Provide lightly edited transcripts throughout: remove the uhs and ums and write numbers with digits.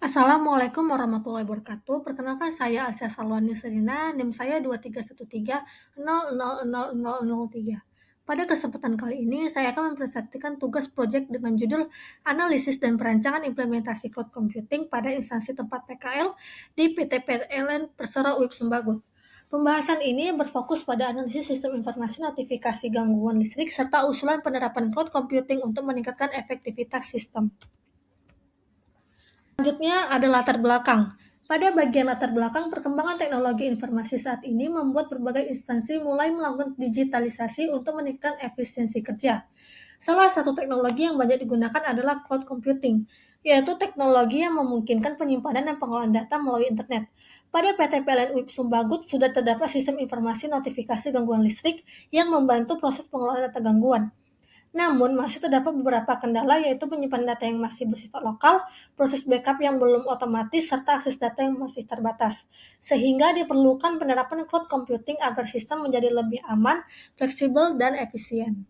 Assalamualaikum warahmatullahi wabarakatuh. Perkenalkan saya Alsya Salwani Serina, NIM saya 2313000003. Pada kesempatan kali ini, saya akan mempresentasikan tugas proyek dengan judul Analisis dan Perancangan Implementasi Cloud Computing pada Instansi Tempat PKL di PT PLN Persero UIP Sembagut. Pembahasan ini berfokus pada analisis sistem informasi notifikasi gangguan listrik serta usulan penerapan cloud computing untuk meningkatkan efektivitas sistem. Selanjutnya ada latar belakang. Pada bagian latar belakang, perkembangan teknologi informasi saat ini membuat berbagai instansi mulai melakukan digitalisasi untuk meningkatkan efisiensi kerja. Salah satu teknologi yang banyak digunakan adalah cloud computing, yaitu teknologi yang memungkinkan penyimpanan dan pengolahan data melalui internet. Pada PT PLN UIP Sumbagut sudah terdapat sistem informasi notifikasi gangguan listrik yang membantu proses pengelolaan data gangguan. Namun, masih terdapat beberapa kendala yaitu penyimpanan data yang masih bersifat lokal, proses backup yang belum otomatis, serta akses data yang masih terbatas. Sehingga diperlukan penerapan cloud computing agar sistem menjadi lebih aman, fleksibel, dan efisien.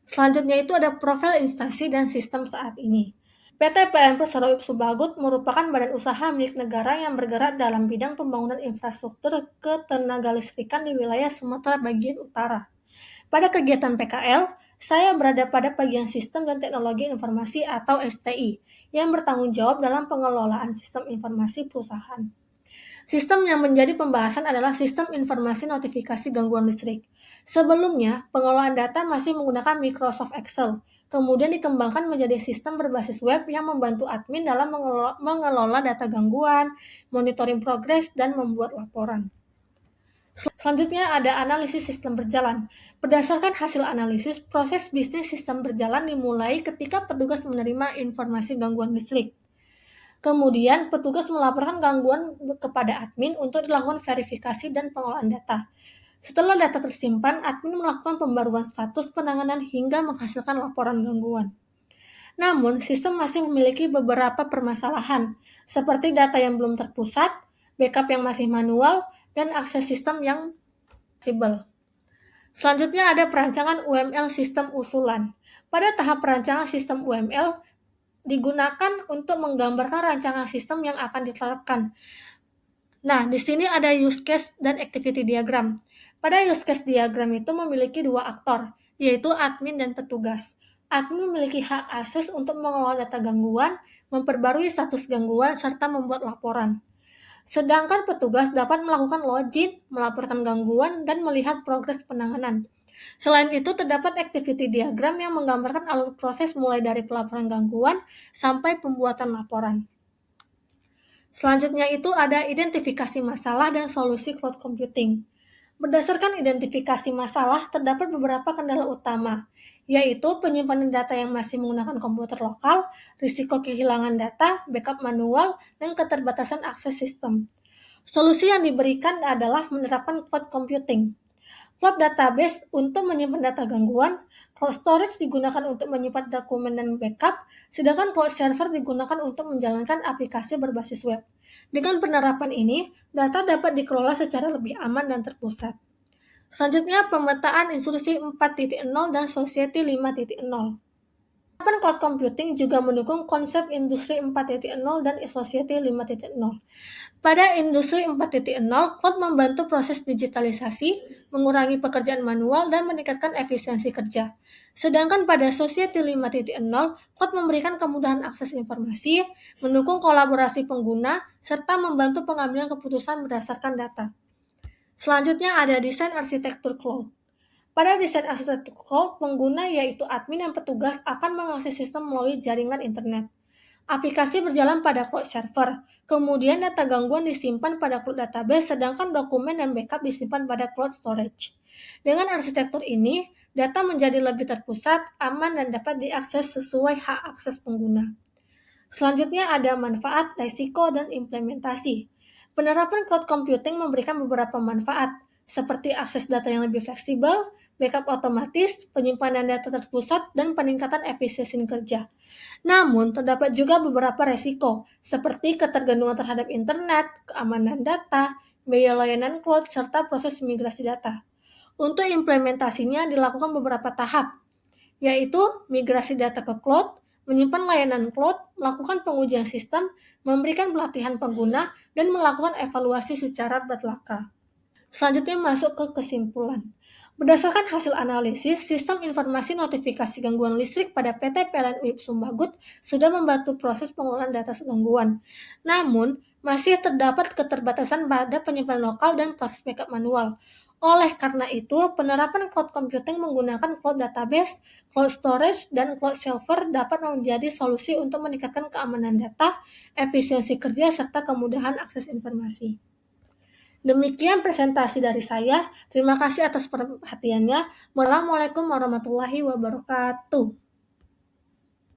Selanjutnya itu ada profil instansi dan sistem saat ini. PT PLN Persero UIP Subbagut merupakan badan usaha milik negara yang bergerak dalam bidang pembangunan infrastruktur ketenagalistrikan di wilayah Sumatera bagian utara. Pada kegiatan PKL, saya berada pada bagian Sistem dan Teknologi Informasi atau STI yang bertanggung jawab dalam pengelolaan sistem informasi perusahaan. Sistem yang menjadi pembahasan adalah Sistem Informasi Notifikasi Gangguan Listrik. Sebelumnya, pengelolaan data masih menggunakan Microsoft Excel, kemudian dikembangkan menjadi sistem berbasis web yang membantu admin dalam mengelola data gangguan, monitoring progres, dan membuat laporan. Selanjutnya ada analisis sistem berjalan. Berdasarkan hasil analisis, proses bisnis sistem berjalan dimulai ketika petugas menerima informasi gangguan listrik. Kemudian, petugas melaporkan gangguan kepada admin untuk dilakukan verifikasi dan pengolahan data. Setelah data tersimpan, admin melakukan pembaruan status penanganan hingga menghasilkan laporan gangguan. Namun, sistem masih memiliki beberapa permasalahan, seperti data yang belum terpusat, backup yang masih manual, dan akses sistem yang fleksibel. Selanjutnya ada perancangan UML sistem usulan. Pada tahap perancangan sistem UML, digunakan untuk menggambarkan rancangan sistem yang akan diterapkan. Nah, di sini ada use case dan activity diagram. Pada use case diagram itu memiliki dua aktor, yaitu admin dan petugas. Admin memiliki hak akses untuk mengelola data gangguan, memperbarui status gangguan, serta membuat laporan. Sedangkan petugas dapat melakukan login, melaporkan gangguan, dan melihat progres penanganan. Selain itu, terdapat activity diagram yang menggambarkan alur proses mulai dari pelaporan gangguan sampai pembuatan laporan. Selanjutnya itu ada identifikasi masalah dan solusi cloud computing. Berdasarkan identifikasi masalah, terdapat beberapa kendala utama, yaitu penyimpanan data yang masih menggunakan komputer lokal, risiko kehilangan data, backup manual, dan keterbatasan akses sistem. Solusi yang diberikan adalah menerapkan cloud computing. Cloud database untuk menyimpan data gangguan, cloud storage digunakan untuk menyimpan dokumen dan backup, sedangkan cloud server digunakan untuk menjalankan aplikasi berbasis web. Dengan penerapan ini, data dapat dikelola secara lebih aman dan terpusat. Selanjutnya, pemetaan Industri 4.0 dan Society 5.0. Penerapan cloud computing juga mendukung konsep Industri 4.0 dan Society 5.0. Pada Industri 4.0, cloud membantu proses digitalisasi, mengurangi pekerjaan manual, dan meningkatkan efisiensi kerja. Sedangkan pada Society 5.0, cloud memberikan kemudahan akses informasi, mendukung kolaborasi pengguna, serta membantu pengambilan keputusan berdasarkan data. Selanjutnya ada desain arsitektur cloud. Pada desain arsitektur cloud, pengguna yaitu admin dan petugas akan mengakses sistem melalui jaringan internet. Aplikasi berjalan pada cloud server, kemudian data gangguan disimpan pada cloud database, sedangkan dokumen dan backup disimpan pada cloud storage. Dengan arsitektur ini, data menjadi lebih terpusat, aman, dan dapat diakses sesuai hak akses pengguna. Selanjutnya ada manfaat, risiko, dan implementasi. Penerapan cloud computing memberikan beberapa manfaat, seperti akses data yang lebih fleksibel, backup otomatis, penyimpanan data terpusat, dan peningkatan efisiensi kerja. Namun, terdapat juga beberapa resiko, seperti ketergantungan terhadap internet, keamanan data, biaya layanan cloud, serta proses migrasi data. Untuk implementasinya dilakukan beberapa tahap, yaitu migrasi data ke cloud, menyimpan layanan cloud, melakukan pengujian sistem, memberikan pelatihan pengguna, dan melakukan evaluasi secara berkala. Selanjutnya masuk ke kesimpulan. Berdasarkan hasil analisis, sistem informasi notifikasi gangguan listrik pada PT PLN UIP Sumbagut sudah membantu proses pengolahan data gangguan. Namun, masih terdapat keterbatasan pada penyimpanan lokal dan proses backup manual. Oleh karena itu, penerapan cloud computing menggunakan cloud database, cloud storage, dan cloud server dapat menjadi solusi untuk meningkatkan keamanan data, efisiensi kerja, serta kemudahan akses informasi. Demikian presentasi dari saya. Terima kasih atas perhatiannya. Wassalamualaikum warahmatullahi wabarakatuh.